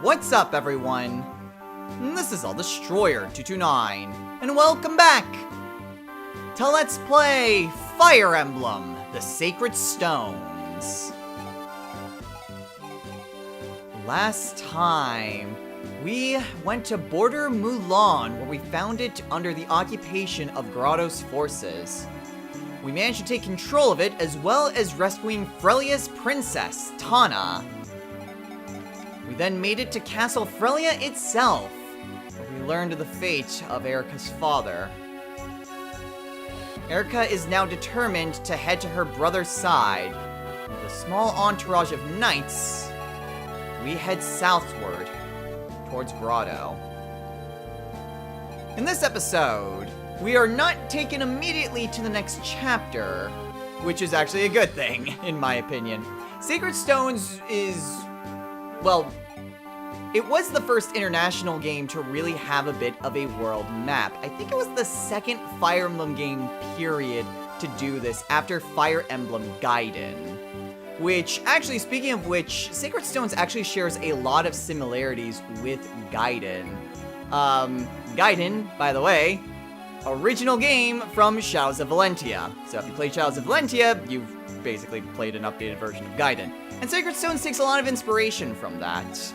What's up, everyone? This is All Destroyer 229, and welcome back to Let's Play Fire Emblem: The Sacred Stones. Last time, we went to Border Mulan, where we found it under the occupation of Grado's forces. We managed to take control of it, as well as rescuing Frelia's princess, Tana. We then made it to Castle Frelia itself, where we learned of the fate of Erika's father. Erika is now determined to head to her brother's side. With a small entourage of knights, we head southward towards Grado. In this episode, we are not taken immediately to the next chapter, which is actually a good thing, in my opinion. Sacred Stones is, well, it was the first international game to really have a bit of a world map. I think it was the second Fire Emblem game, period, to do this after Fire Emblem Gaiden. Which, actually, speaking of which, Sacred Stones actually shares a lot of similarities with Gaiden. Gaiden, by the way, original game from Shadows of Valentia. So if you played Shadows of Valentia, you've basically played an updated version of Gaiden. And Sacred Stones takes a lot of inspiration from that.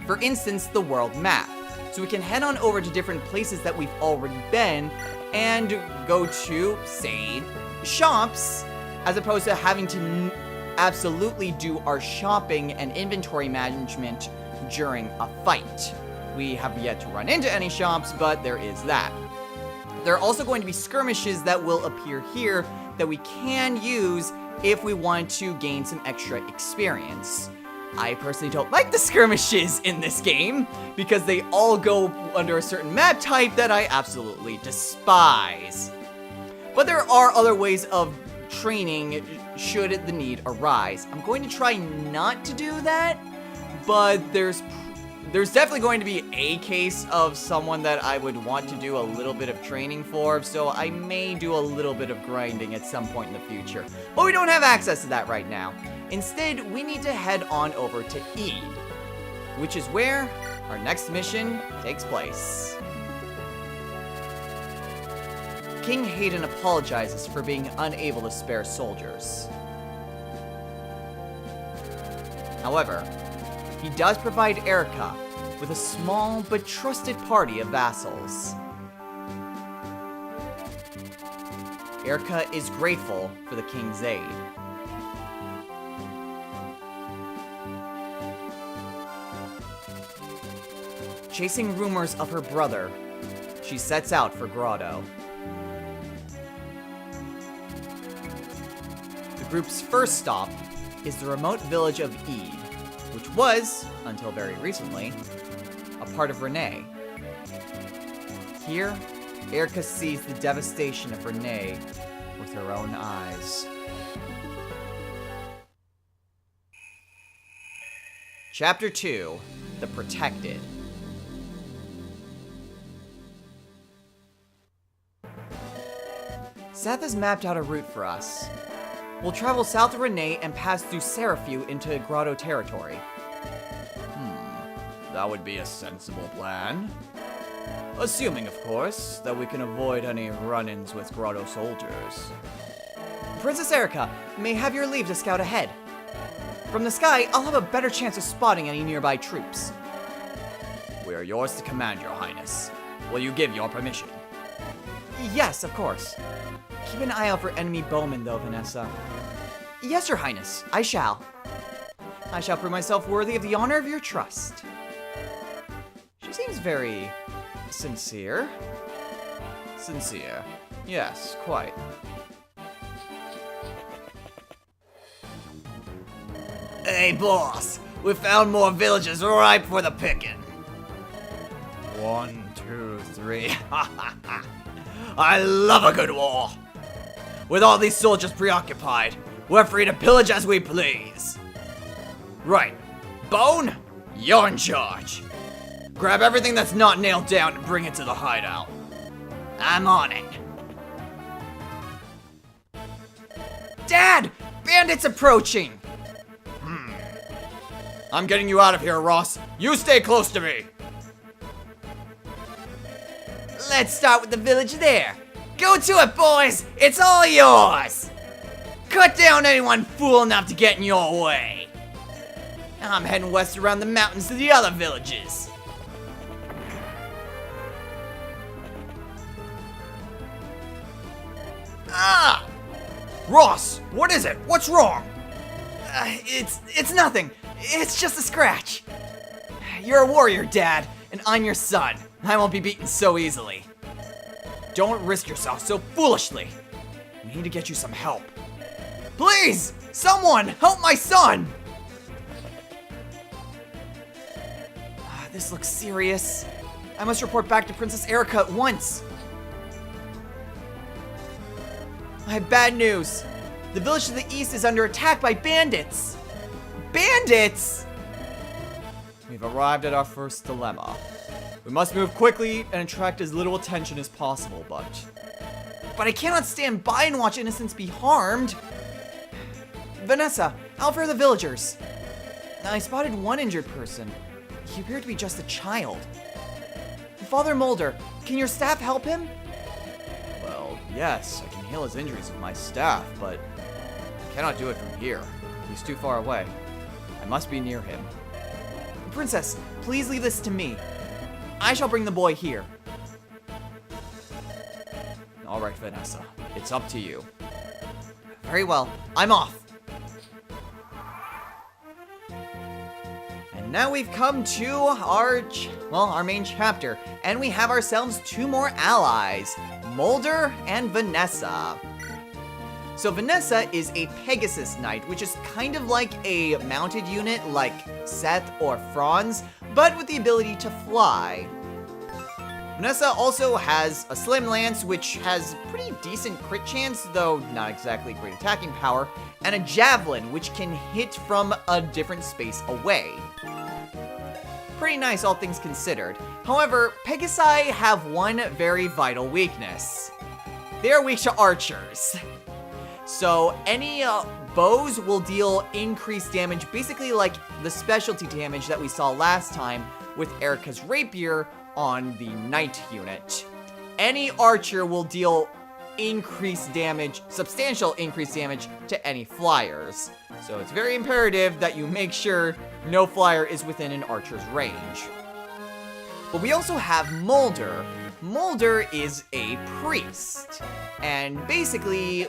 For instance, the world map. So we can head on over to different places that we've already been and go to, say, shops, as opposed to having to absolutely do our shopping and inventory management during a fight. We have yet to run into any shops, but there is that. There are also going to be skirmishes that will appear here that we can use if we want to gain some extra experience. I personally don't like the skirmishes in this game because they all go under a certain map type that I absolutely despise. But there are other ways of training should the need arise. I'm going to try not to do that, but there's definitely going to be a case of someone that I would want to do a little bit of training for, so I may do a little bit of grinding at some point in the future. But we don't have access to that right now. Instead, we need to head on over to Ede, which is where our next mission takes place. King Hayden apologizes for being unable to spare soldiers. However, he does provide Erika with a small but trusted party of vassals. Erika is grateful for the king's aid. Chasing rumors of her brother, she sets out for Grado. The group's first stop is the remote village of Ede, which was, until very recently, a part of Renee. Here, Erika sees the devastation of Renee with her own eyes. Chapter 2, The Protected. Seth has mapped out a route for us. We'll travel south of Renee and pass through Seraphiu into Grado territory. That would be a sensible plan. Assuming, of course, that we can avoid any run-ins with Grado soldiers. Princess Erika, may I have your leave to scout ahead? From the sky, I'll have a better chance of spotting any nearby troops. We are yours to command, Your Highness. Will you give your permission? Yes, of course. Keep an eye out for enemy bowmen, though, Vanessa. Yes, Your Highness, I shall. I shall prove myself worthy of the honor of your trust. She seems very sincere. Sincere. Yes, quite. Hey, boss! We found more villages ripe for the picking. 1, 2, 3. Ha ha ha! I love a good war! With all these soldiers preoccupied, we're free to pillage as we please. Right. Bone, you're in charge. Grab everything that's not nailed down and bring it to the hideout. I'm on it. Dad! Bandits approaching! I'm getting you out of here, Ross. You stay close to me. Let's start with the village there. Go to it, boys. It's all yours. Cut down anyone fool enough to get in your way. I'm heading west around the mountains to the other villages. Ah! Ross, what is it? What's wrong? It's nothing. It's just a scratch. You're a warrior, Dad, and I'm your son. I won't be beaten so easily. Don't risk yourself so foolishly. We need to get you some help. Please! Someone! Help my son! This looks serious. I must report back to Princess Erica at once. I have bad news. The village to the east is under attack by bandits. Bandits? We've arrived at our first dilemma. We must move quickly and attract as little attention as possible, but I cannot stand by and watch innocents be harmed. Vanessa, how fare the villagers? I spotted one injured person. He appeared to be just a child. Father Mulder, can your staff help him? Well, yes, I can heal his injuries with my staff, but I cannot do it from here. He's too far away. I must be near him. Princess, please leave this to me. I shall bring the boy here. All right, Vanessa. It's up to you. Very well. I'm off. And now we've come to our main chapter, and we have ourselves two more allies, Mulder and Vanessa. So Vanessa is a Pegasus Knight, which is kind of like a mounted unit like Seth or Franz, but with the ability to fly. Vanessa also has a Slim Lance, which has pretty decent crit chance, though not exactly great attacking power, and a Javelin, which can hit from a different space away. Pretty nice, all things considered. However, Pegasi have one very vital weakness. They are weak to archers. So any bows will deal increased damage, basically like the specialty damage that we saw last time with Erica's rapier on the knight unit. Any archer will deal increased damage, substantial increased damage to any flyers. So it's very imperative that you make sure no flyer is within an archer's range. But we also have Mulder. Mulder is a priest, and basically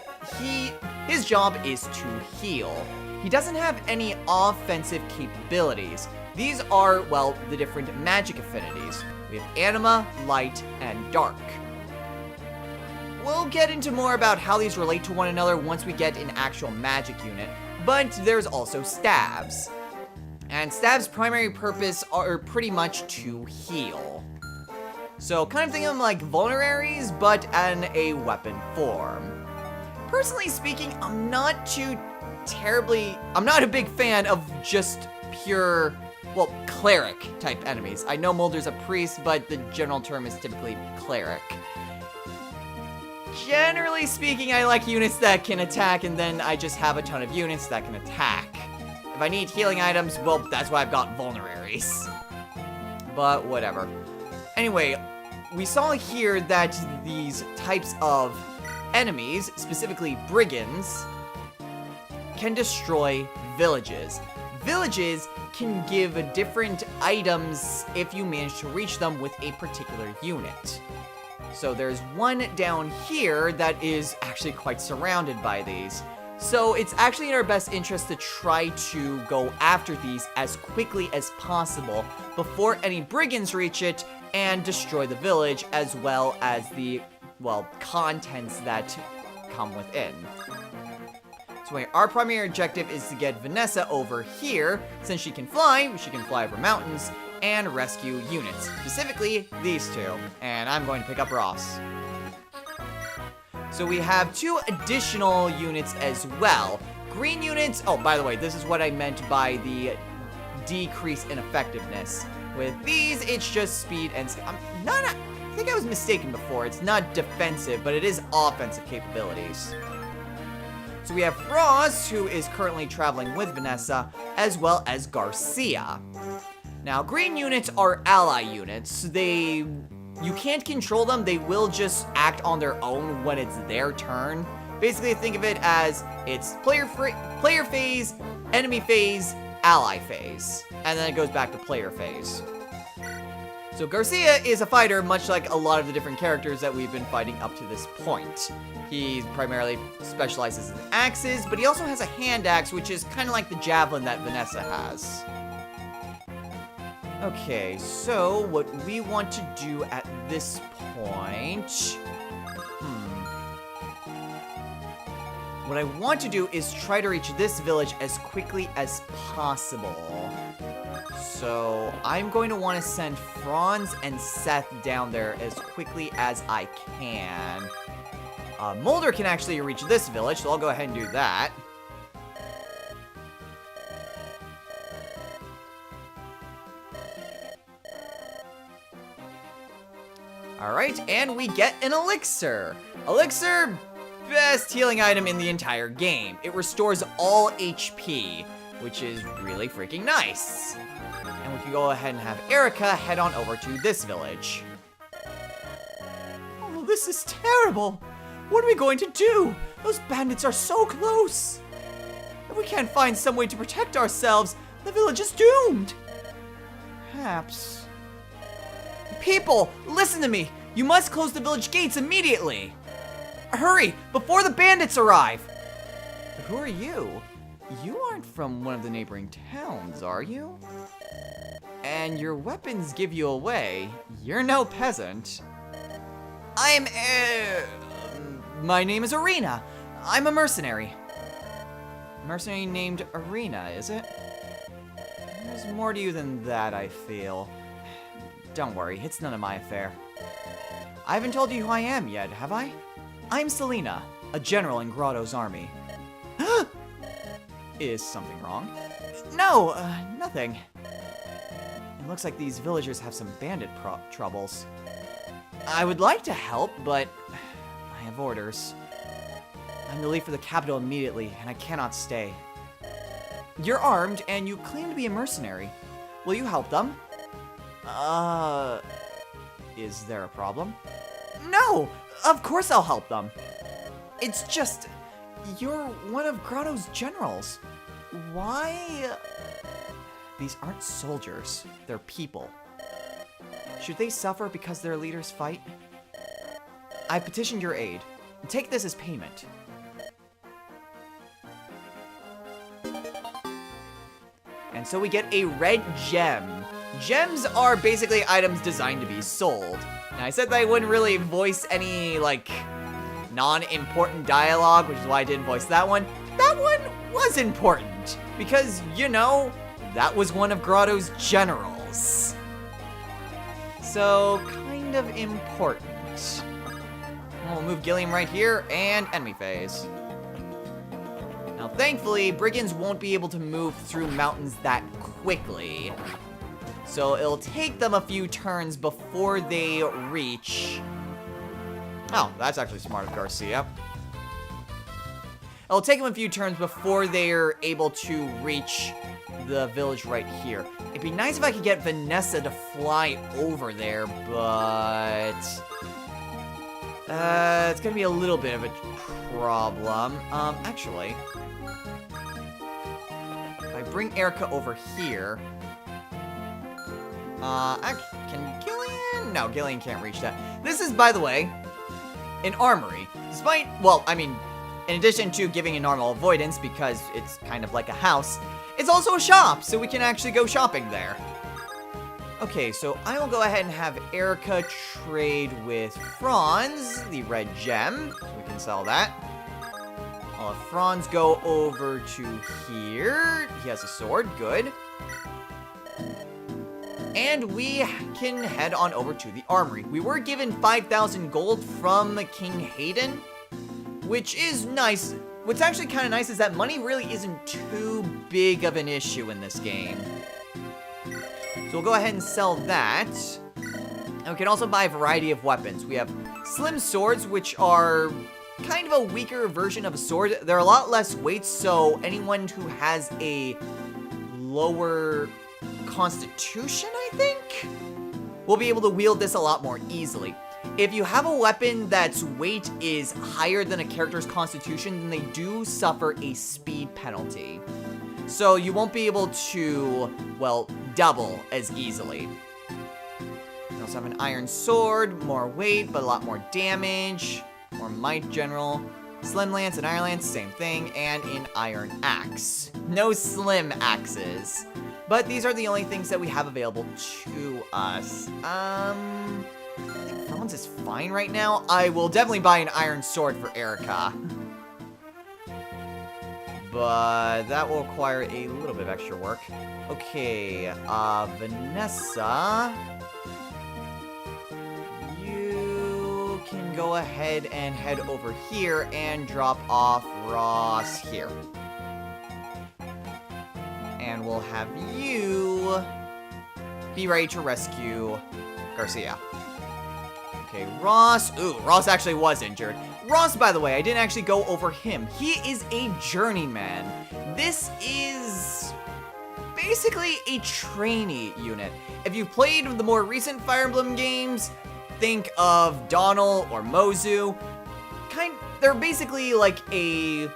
his job is to heal. He doesn't have any offensive capabilities. These are, well, the different magic affinities. We have Anima, Light, and Dark. We'll get into more about how these relate to one another once we get an actual magic unit, but there's also Staves. And Staves' primary purpose are pretty much to heal. So kind of think of them like vulneraries, but in a weapon form. Personally speaking, I'm not a big fan of just pure, well, cleric type enemies. I know Mulder's a priest, but the general term is typically cleric. Generally speaking, I like units that can attack, and then I just have a ton of units that can attack. If I need healing items, well, that's why I've got vulneraries. But whatever. Anyway, we saw here that these types of enemies, specifically brigands, can destroy villages. Villages can give different items if you manage to reach them with a particular unit. So there's one down here that is actually quite surrounded by these. So it's actually in our best interest to try to go after these as quickly as possible before any brigands reach it and destroy the village, as well as the, well, contents that come within. So our primary objective is to get Vanessa over here. Since she can fly over mountains and rescue units, specifically these two. And I'm going to pick up Ross. So we have two additional units as well. Green units, oh, by the way, this is what I meant by the decrease in effectiveness. With these, it's just speed and I think I was mistaken before. It's not defensive, but it is offensive capabilities. So we have Ross, who is currently traveling with Vanessa, as well as Garcia. Now, green units are ally units. You can't control them. They will just act on their own when it's their turn. Basically, think of it as it's player phase, enemy phase, ally phase. And then it goes back to player phase. So Garcia is a fighter, much like a lot of the different characters that we've been fighting up to this point. He primarily specializes in axes, but he also has a hand axe, which is kind of like the javelin that Vanessa has. Okay, so what we want to do at this point... What I want to do is try to reach this village as quickly as possible. So I'm going to want to send Franz and Seth down there as quickly as I can. Mulder can actually reach this village, so I'll go ahead and do that. Alright, and we get an elixir. Elixir, best healing item in the entire game. It restores all HP, which is really freaking nice. And we can go ahead and have Erica head on over to this village. Oh, this is terrible. What are we going to do? Those bandits are so close. If we can't find some way to protect ourselves, the village is doomed. Perhaps... People, listen to me. You must close the village gates immediately. Hurry, before the bandits arrive. But who are you? You aren't from one of the neighboring towns, are you? And your weapons give you away. You're no peasant. My name is Arena. I'm a mercenary. Mercenary named Arena, is it? There's more to you than that, I feel. Don't worry, it's none of my affair. I haven't told you who I am yet, have I? I'm Selena, a general in Grado's army. Is something wrong? No, nothing. It looks like these villagers have some bandit troubles. I would like to help, but I have orders. I'm to leave for the capital immediately, and I cannot stay. You're armed, and you claim to be a mercenary. Will you help them? Is there a problem? No! Of course I'll help them! It's just... You're one of Grado's generals. Why... These aren't soldiers. They're people. Should they suffer because their leaders fight? I petitioned your aid. Take this as payment. And so we get a red gem. Gems are basically items designed to be sold. Now, I said that I wouldn't really voice any, like, non-important dialogue, which is why I didn't voice that one. That one was important, because, you know, that was one of Grado's generals. So, kind of important. We'll move Gilliam right here, and enemy phase. Now, thankfully, brigands won't be able to move through mountains that quickly. So it'll take them a few turns before they reach... Oh, that's actually smart of Garcia. It'll take them a few turns before they're able to reach the village right here. It'd be nice if I could get Vanessa to fly over there, but... it's gonna be a little bit of a problem. Actually... If I bring Erica over here... can Gillian? No, Gillian can't reach that. This is, by the way, an armory. Despite, well, I mean, in addition to giving a normal avoidance, because it's kind of like a house, it's also a shop, so we can actually go shopping there. Okay, so I will go ahead and have Erica trade with Franz, the red gem, so we can sell that. I'll have Franz go over to here. He has a sword, good. And we can head on over to the armory. We were given 5,000 gold from King Hayden, which is nice. What's actually kind of nice is that money really isn't too big of an issue in this game. So we'll go ahead and sell that. And we can also buy a variety of weapons. We have slim swords, which are kind of a weaker version of a sword. They're a lot less weight, so anyone who has a lower constitution, I think, will be able to wield this a lot more easily. If you have a weapon that's weight is higher than a character's constitution, then they do suffer a speed penalty. So you won't be able to, well, double as easily. You also have an iron sword, more weight, but a lot more damage, more might general. Slim lance and iron lance, same thing, and an iron axe. No slim axes. But these are the only things that we have available to us. I think Franz is fine right now. I will definitely buy an iron sword for Erica. But that will require a little bit of extra work. Okay, Vanessa, you can go ahead and head over here and drop off Ross here. And we'll have you be ready to rescue Garcia. Okay, Ross. Ooh, Ross actually was injured. Ross, by the way, I didn't actually go over him. He is a journeyman. This is basically a trainee unit. If you've played the more recent Fire Emblem games, think of Donal or Mozu. They're basically like a...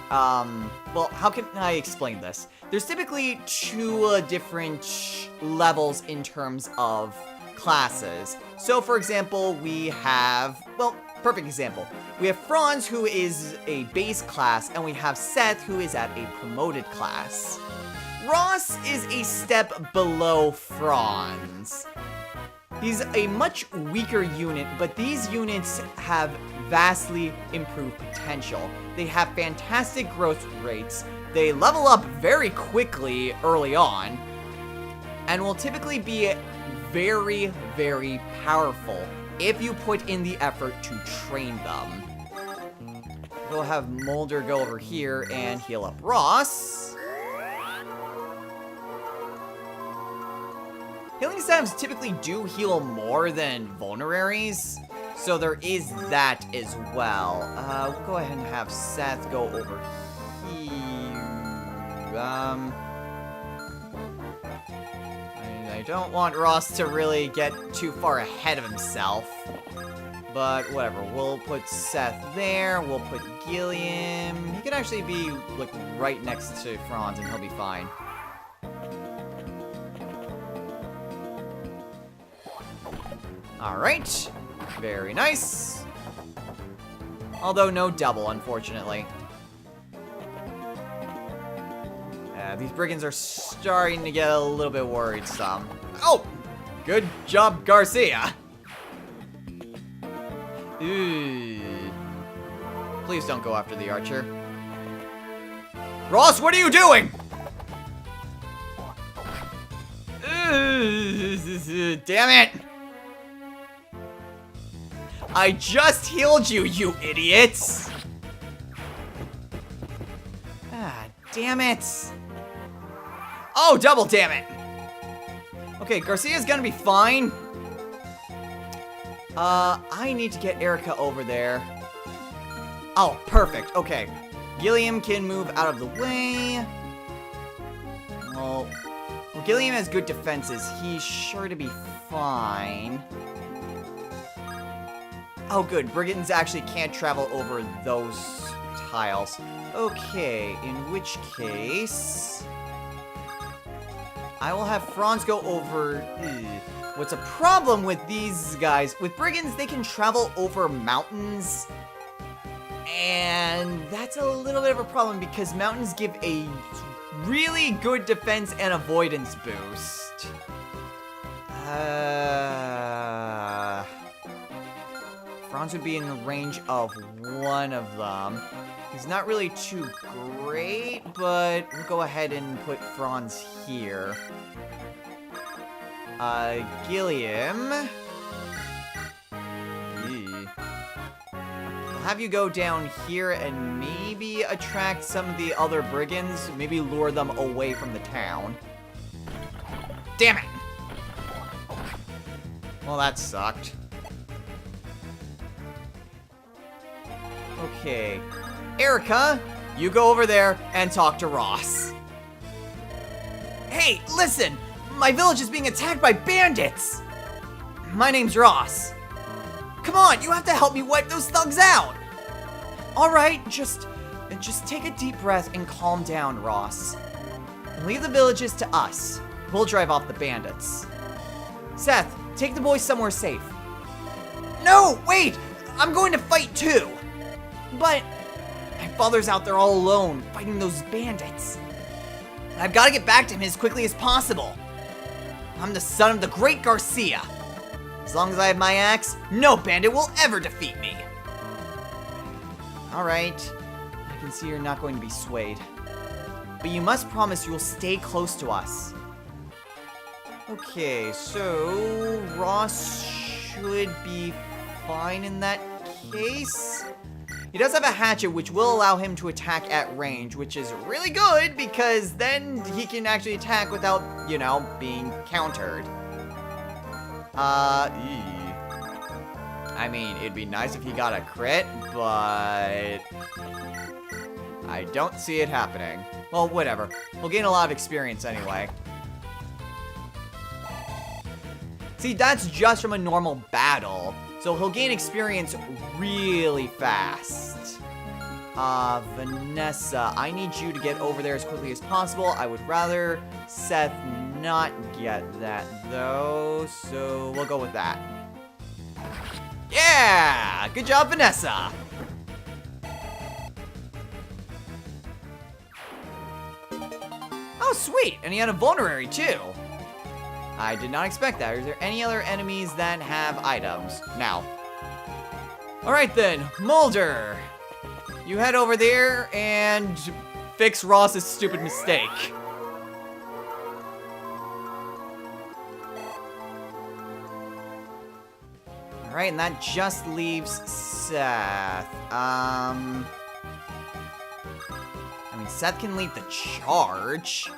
well, how can I explain this? There's typically two different levels in terms of classes. So, for example, we have, well, perfect example. We have Franz, who is a base class, and we have Seth, who is at a promoted class. Ross is a step below Franz. He's a much weaker unit, but these units have vastly improved potential. They have fantastic growth rates, they level up very quickly early on, and will typically be very, very powerful if you put in the effort to train them. We'll have Mulder go over here and heal up Ross. Healing stabs typically do heal more than vulneraries, so there is that as well. We'll go ahead and have Seth go over here. I don't want Ross to really get too far ahead of himself, but whatever. We'll put Seth there. We'll put Gilliam. He could actually be like right next to Franz, and he'll be fine. Alright, very nice. Although no double, unfortunately. These brigands are starting to get a little bit worrisome. Oh! Good job, Garcia! Ooh. Please don't go after the archer. Ross, what are you doing? Damn it! I just healed you, you idiots! Ah, damn it! Oh, double damn it! Okay, Garcia's gonna be fine. I need to get Erica over there. Oh, perfect. Okay. Gilliam can move out of the way. Well, Gilliam has good defenses. He's sure to be fine. Oh, good. Brigands actually can't travel over those tiles. Okay, in which case... I will have Franz go over... What's a problem with these guys? With brigands, they can travel over mountains. And that's a little bit of a problem because mountains give a really good defense and avoidance boost. Franz would be in the range of one of them. He's not really too great, but we'll go ahead and put Franz here. Gilliam. I'll have you go down here and maybe attract some of the other brigands. Maybe lure them away from the town. Damn it! Well, that sucked. Okay. Erica, you go over there and talk to Ross. Hey, listen! My village is being attacked by bandits! My name's Ross. Come on, you have to help me wipe those thugs out! Alright, just take a deep breath and calm down, Ross. Leave the villages to us. We'll drive off the bandits. Seth, take the boys somewhere safe. No, wait! I'm going to fight too! But my father's out there all alone, fighting those bandits. I've got to get back to him as quickly as possible. I'm the son of the great Garcia. As long as I have my axe, no bandit will ever defeat me. Alright, I can see you're not going to be swayed. But you must promise you will stay close to us. Okay, so Ross should be fine in that case. He does have a hatchet, which will allow him to attack at range, which is really good because then he can actually attack without, you know, being countered. I mean, it'd be nice if he got a crit, but I don't see it happening. Well, whatever. We'll gain a lot of experience anyway. See, that's just from a normal battle. So he'll gain experience really fast. Vanessa, I need you to get over there as quickly as possible. I would rather Seth not get that, though. So we'll go with that. Yeah! Good job, Vanessa! Oh, sweet! And he had a vulnerary, too. I did not expect that. Is there any other enemies that have items? Now. Alright then, Mulder. You head over there and fix Ross's stupid mistake. Alright, and that just leaves Seth. I mean, Seth can lead the charge.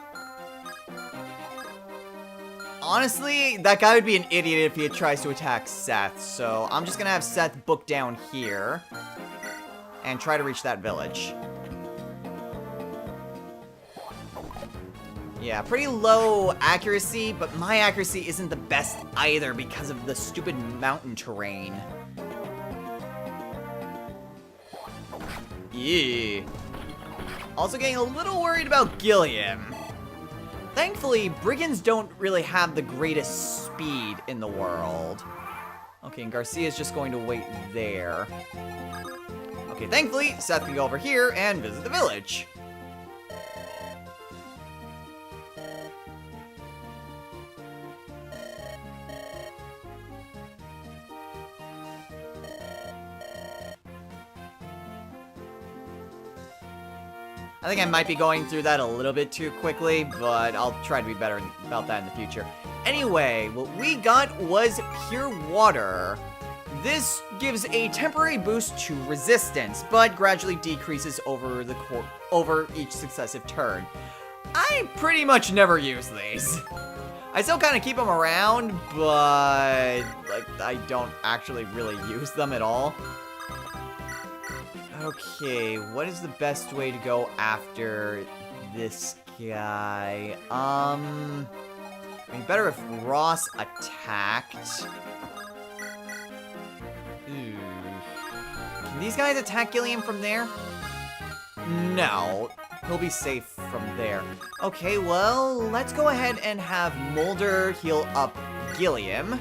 Honestly, that guy would be an idiot if he tries to attack Seth, so I'm just gonna have Seth book down here and try to reach that village. Yeah, pretty low accuracy, but my accuracy isn't the best either because of the stupid mountain terrain. Yeah. Also getting a little worried about Gilliam. Thankfully, brigands don't really have the greatest speed in the world. Okay, and Garcia's just going to wait there. Okay, thankfully, Seth can go over here and visit the village. I think I might be going through that a little bit too quickly, but I'll try to be better about that in the future. Anyway, what we got was pure water. This gives a temporary boost to resistance, but gradually decreases over each successive turn. I pretty much never use these. I still kind of keep them around, but like I don't actually really use them at all. Okay, what is the best way to go after this guy? It'd be better if Ross attacked. Can these guys attack Gilliam from there? No, he'll be safe from there. Okay, well, let's go ahead and have Mulder heal up Gilliam.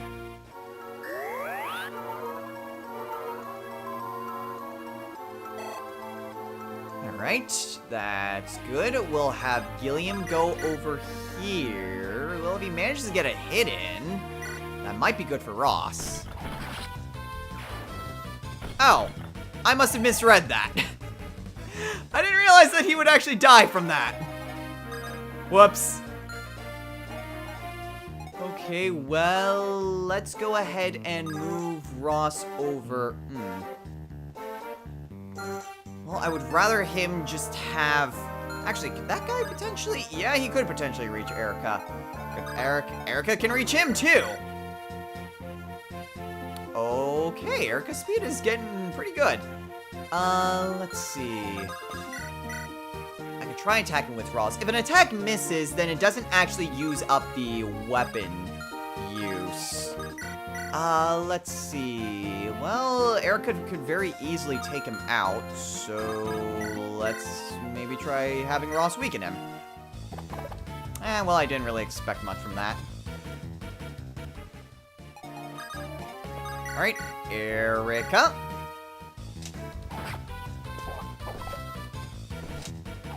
Alright, that's good. We'll have Gilliam go over here. Well, if he manages to get a hit in, that might be good for Ross. Oh, I must have misread that. I didn't realize that he would actually die from that. Whoops. Okay, well, let's go ahead and move Ross over. Well, I would rather him just have... Actually, could that guy potentially... Yeah, he could potentially reach Erica. Erica can reach him, too. Okay, Erica's speed is getting pretty good. Let's see. I could try attacking with Ross. If an attack misses, then it doesn't actually use up the weapon use. Let's see. Well, Erica could very easily take him out, so let's maybe try having Ross weaken him. Well, I didn't really expect much from that. Alright, Erica.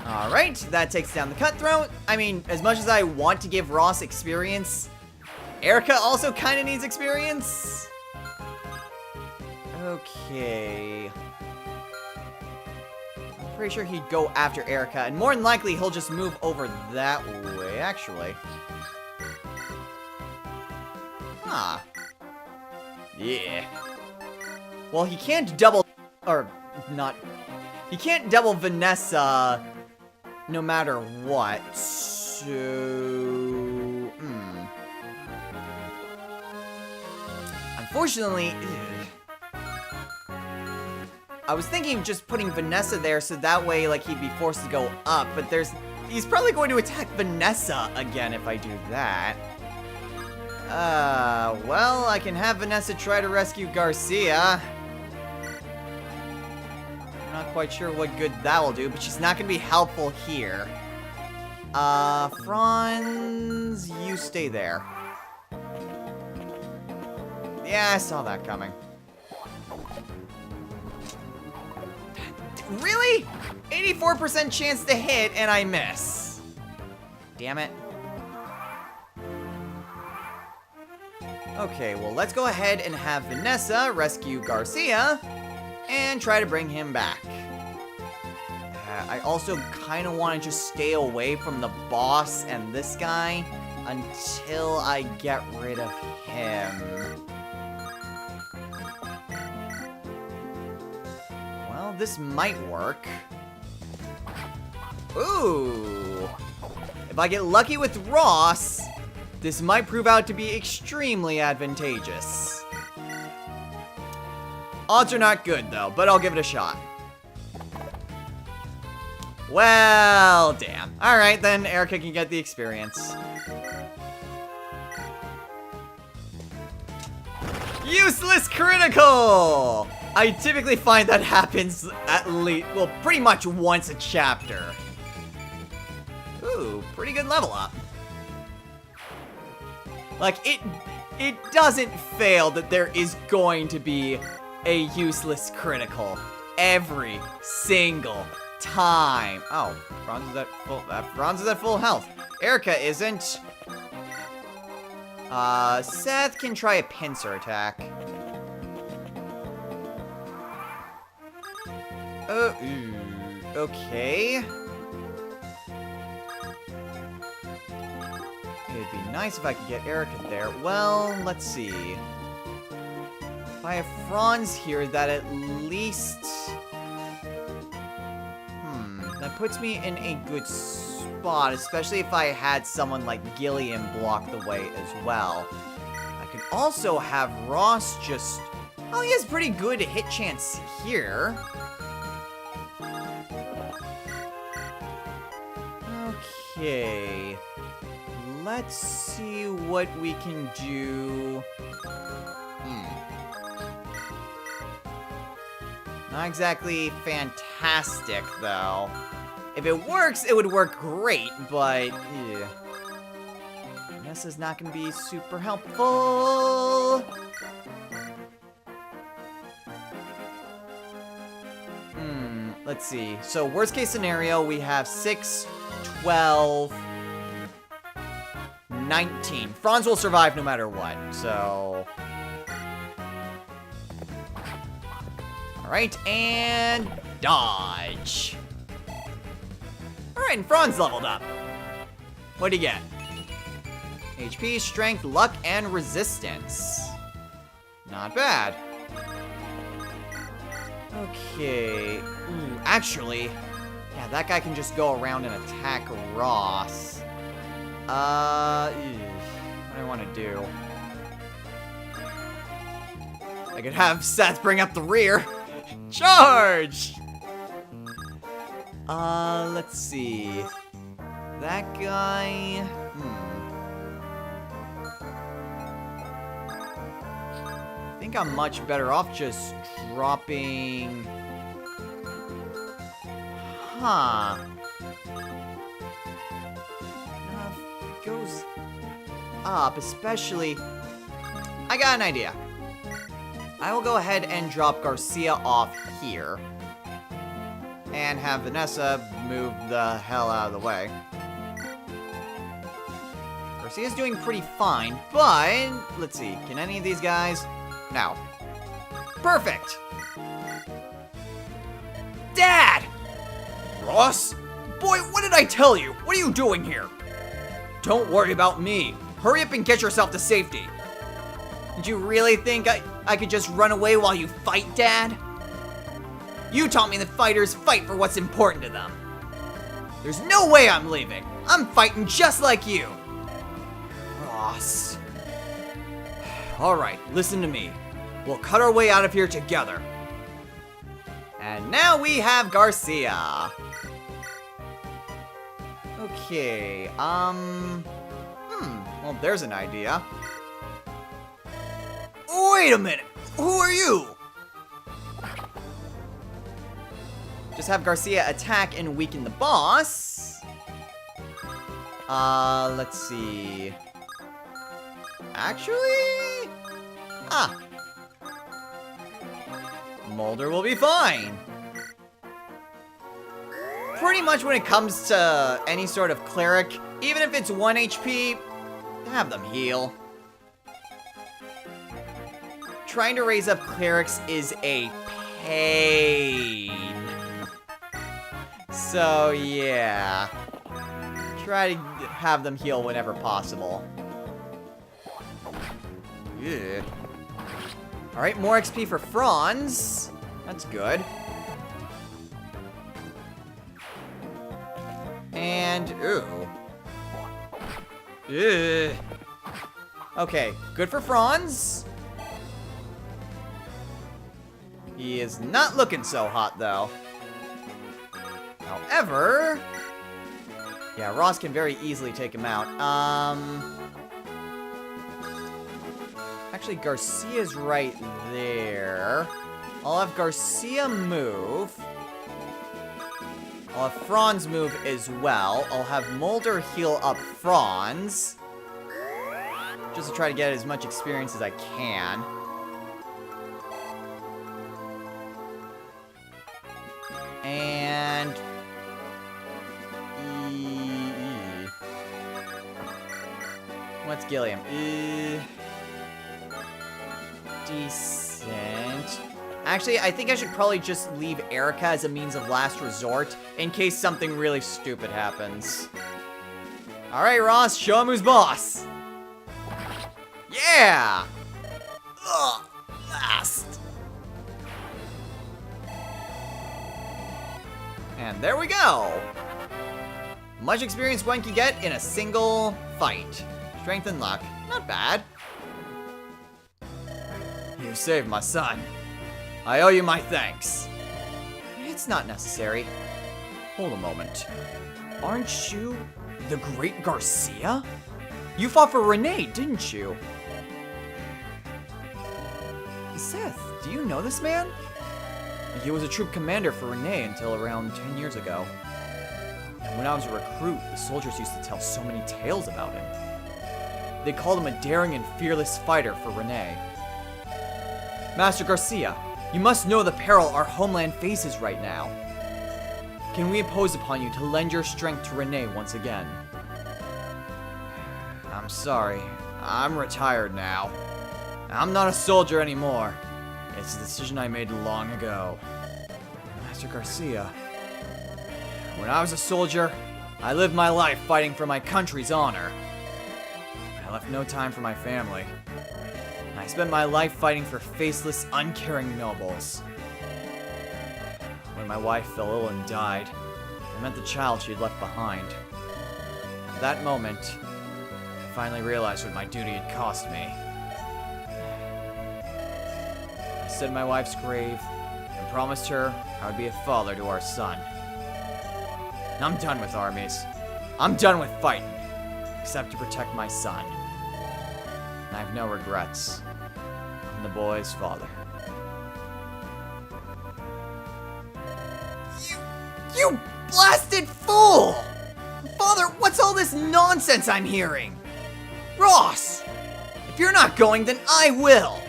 Alright, that takes down the Cutthroat. I mean, as much as I want to give Ross experience, Erica also kind of needs experience. Okay. I'm pretty sure he'd go after Erica, and more than likely he'll just move over that way, actually. Huh. Yeah. Well, he can't double... Or, not... He can't double Vanessa no matter what, so... Unfortunately... I was thinking of just putting Vanessa there so that way, like, he'd be forced to go up, but he's probably going to attack Vanessa again if I do that. Well, I can have Vanessa try to rescue Garcia. I'm not quite sure what good that will do, but she's not going to be helpful here. Franz, you stay there. Yeah, I saw that coming. Really? 84% chance to hit, and I miss. Damn it. Okay, well, let's go ahead and have Vanessa rescue Garcia and try to bring him back. I also kind of want to just stay away from the boss and this guy until I get rid of him. Well, this might work. Ooh. If I get lucky with Ross, this might prove out to be extremely advantageous. Odds are not good, though, but I'll give it a shot. Well, damn. Alright, then Erica can get the experience. Useless critical! I typically find that happens at least, well, pretty much once a chapter. Ooh, pretty good level up. Like, it doesn't fail that there is going to be a useless critical every single time. Oh, Franz is at full health. Erica isn't. Seth can try a pincer attack. Okay. It'd be nice if I could get Erica there. Well, let's see. If I have Franz here, that at least... that puts me in a good spot, especially if I had someone like Gillian block the way as well. I could also have Ross just... Oh, he has pretty good hit chance here. Okay. Let's see what we can do. Not exactly fantastic, though. If it works, it would work great, but... yeah. Vanessa's not going to be super helpful. Let's see. So, worst case scenario, we have 6, 12... 19. Franz will survive no matter what, so... Alright, and... dodge. Alright, and Franz leveled up. What'd he get? HP, strength, luck, and resistance. Not bad. Okay. Ooh, actually... yeah, that guy can just go around and attack Ross. What do I want to do? I could have Seth bring up the rear. Charge! Let's see. That guy... I think I'm much better off just dropping... Huh. It goes up, especially... I got an idea. I will go ahead and drop Garcia off here. And have Vanessa move the hell out of the way. Garcia's doing pretty fine, but... Let's see, can any of these guys... No. Perfect! Dad! Ross? Boy, what did I tell you? What are you doing here? Don't worry about me. Hurry up and get yourself to safety. Did you really think I could just run away while you fight, Dad? You taught me that fighters fight for what's important to them. There's no way I'm leaving. I'm fighting just like you. Ross. Alright, listen to me. We'll cut our way out of here together. And now we have Garcia. Okay, well, there's an idea. Wait a minute! Who are you? Just have Garcia attack and weaken the boss. Let's see. Actually... Mulder will be fine. Pretty much when it comes to any sort of cleric, even if it's 1 HP, have them heal. Trying to raise up clerics is a pain. So, yeah. Try to have them heal whenever possible. Yeah. Alright, more XP for Franz. That's good. And, ooh. Ugh. Okay, good for Franz. He is not looking so hot, though. However... Yeah, Ross can very easily take him out. Actually, Garcia's right there. I'll have Garcia move. I'll have Franz move as well. I'll have Mulder heal up Franz. Just to try to get as much experience as I can. And... What's Gilliam? Decent. Actually, I think I should probably just leave Erica as a means of last resort in case something really stupid happens. Alright, Ross, show him who's boss. Yeah! Ugh, last. And there we go. Much experience one can get in a single fight. Strength and luck. Not bad. You saved my son. I owe you my thanks. It's not necessary. Hold a moment. Aren't you the great Garcia? You fought for Renee, didn't you? Seth, do you know this man? He was a troop commander for Renee until around 10 years ago. And when I was a recruit, the soldiers used to tell so many tales about him. They called him a daring and fearless fighter for Renee. Master Garcia, you must know the peril our homeland faces right now. Can we impose upon you to lend your strength to Renee once again? I'm sorry. I'm retired now. I'm not a soldier anymore. It's a decision I made long ago. Master Garcia, when I was a soldier, I lived my life fighting for my country's honor. I left no time for my family. I spent my life fighting for faceless, uncaring nobles. When my wife fell ill and died, I met the child she had left behind. At that moment, I finally realized what my duty had cost me. I stood at my wife's grave, and promised her I would be a father to our son. I'm done with armies. I'm done with fighting, except to protect my son. And I have no regrets. I'm the boy's father. You blasted fool! Father, what's all this nonsense I'm hearing? Ross! If you're not going, then I will!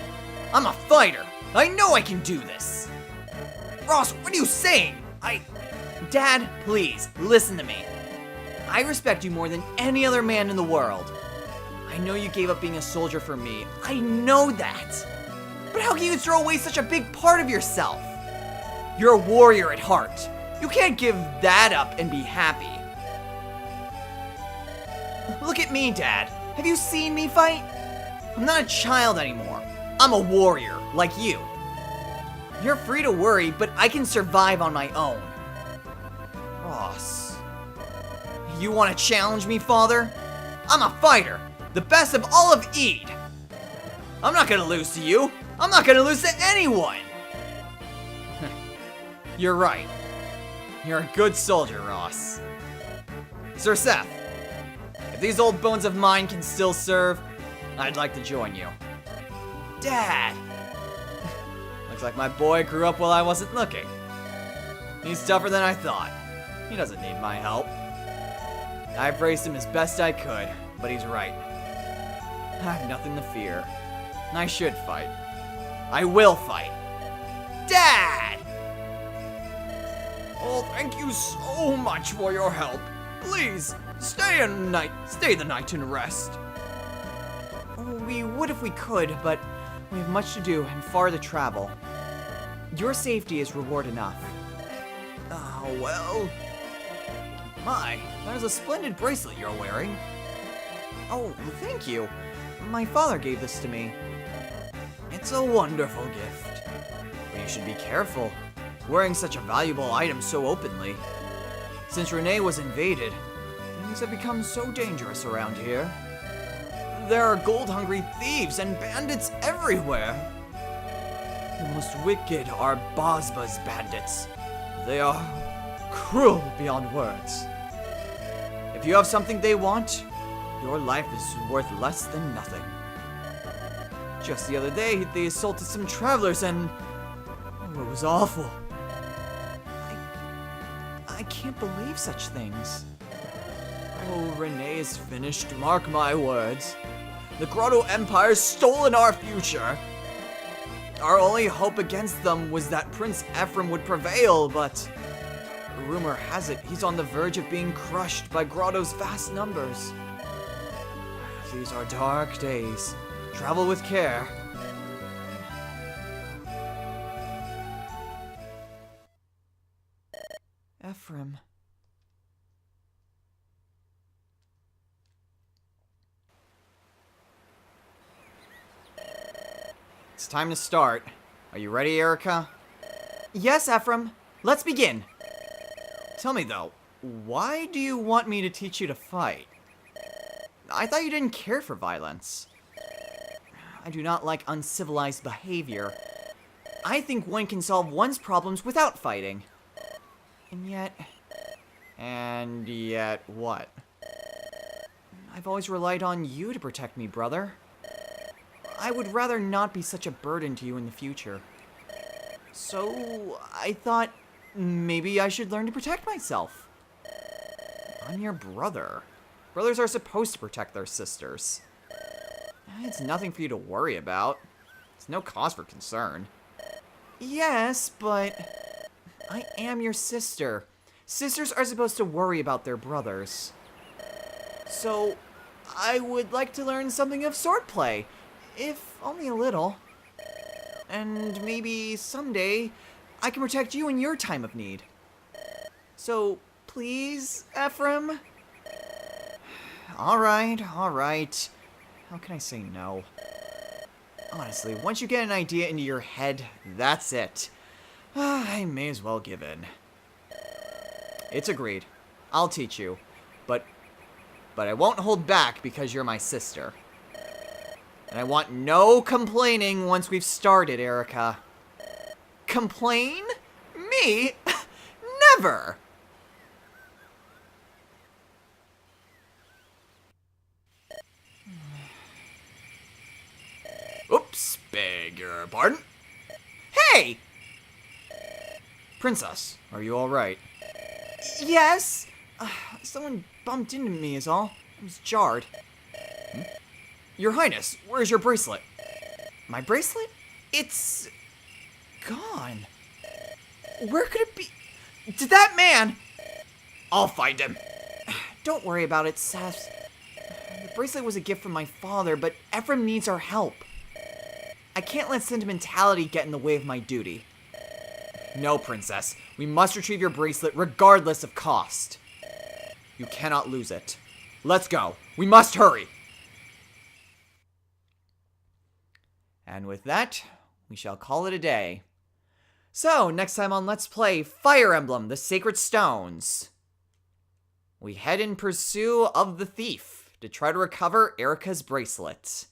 I'm a fighter! I know I can do this! Ross, what are you saying? Dad, please, listen to me. I respect you more than any other man in the world. I know you gave up being a soldier for me. I know that. But how can you throw away such a big part of yourself? You're a warrior at heart. You can't give that up and be happy. Look at me, Dad. Have you seen me fight? I'm not a child anymore. I'm a warrior, like you. You're free to worry, but I can survive on my own. Ross. You want to challenge me, Father? I'm a fighter, the best of all of Ede. I'm not gonna lose to you. I'm not gonna lose to anyone. You're right. You're a good soldier, Ross. Sir Seth, if these old bones of mine can still serve, I'd like to join you. Dad! Looks like my boy grew up while I wasn't looking. He's tougher than I thought. He doesn't need my help. I've raised him as best I could, but he's right. I have nothing to fear. I should fight. I will fight. Dad! Oh, thank you so much for your help. Please, stay the night and rest. We would if we could, but we have much to do and far to travel. Your safety is reward enough. Oh, well. My, that is a splendid bracelet you're wearing. Oh, thank you. My father gave this to me. It's a wonderful gift. But you should be careful, wearing such a valuable item so openly. Since Renee was invaded, things have become so dangerous around here. There are gold-hungry thieves and bandits everywhere. The most wicked are Bosba's bandits. They are cruel beyond words. If you have something they want, your life is worth less than nothing. Just the other day, they assaulted some travelers and... oh, it was awful. I can't believe such things. Oh, Renee is finished, mark my words. The Grado Empire's stolen our future. Our only hope against them was that Prince Ephraim would prevail, but... rumor has it he's on the verge of being crushed by Grado's vast numbers. These are dark days. Travel with care. Ephraim. It's time to start. Are you ready, Erica? Yes, Ephraim. Let's begin. Tell me, though, why do you want me to teach you to fight? I thought you didn't care for violence. I do not like uncivilized behavior. I think one can solve one's problems without fighting. And yet what? I've always relied on you to protect me, brother. I would rather not be such a burden to you in the future. So, I thought maybe I should learn to protect myself. I'm your brother. Brothers are supposed to protect their sisters. It's nothing for you to worry about. It's no cause for concern. Yes, but I am your sister. Sisters are supposed to worry about their brothers. So, I would like to learn something of swordplay, if only a little. And maybe someday I can protect you in your time of need. So, please, Ephraim? Alright. How can I say no? Honestly, once you get an idea into your head, that's it. I may as well give in. It's agreed. I'll teach you. But I won't hold back because you're my sister. And I want no complaining once we've started, Erica. complain? Me? Never! Oops, beg your pardon. Hey! Princess, are you alright? Yes? Someone bumped into me is all. I was jarred. Your Highness, where's your bracelet? My bracelet? It's... gone. Where could it be? Did that man... I'll find him. Don't worry about it, Seth. The bracelet was a gift from my father, but Ephraim needs our help. I can't let sentimentality get in the way of my duty. No, Princess. We must retrieve your bracelet regardless of cost. You cannot lose it. Let's go. We must hurry. And with that, we shall call it a day. So, next time on Let's Play Fire Emblem, the Sacred Stones, we head in pursuit of the thief to try to recover Erica's bracelet.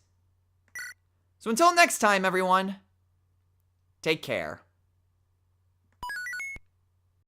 So until next time, everyone, take care.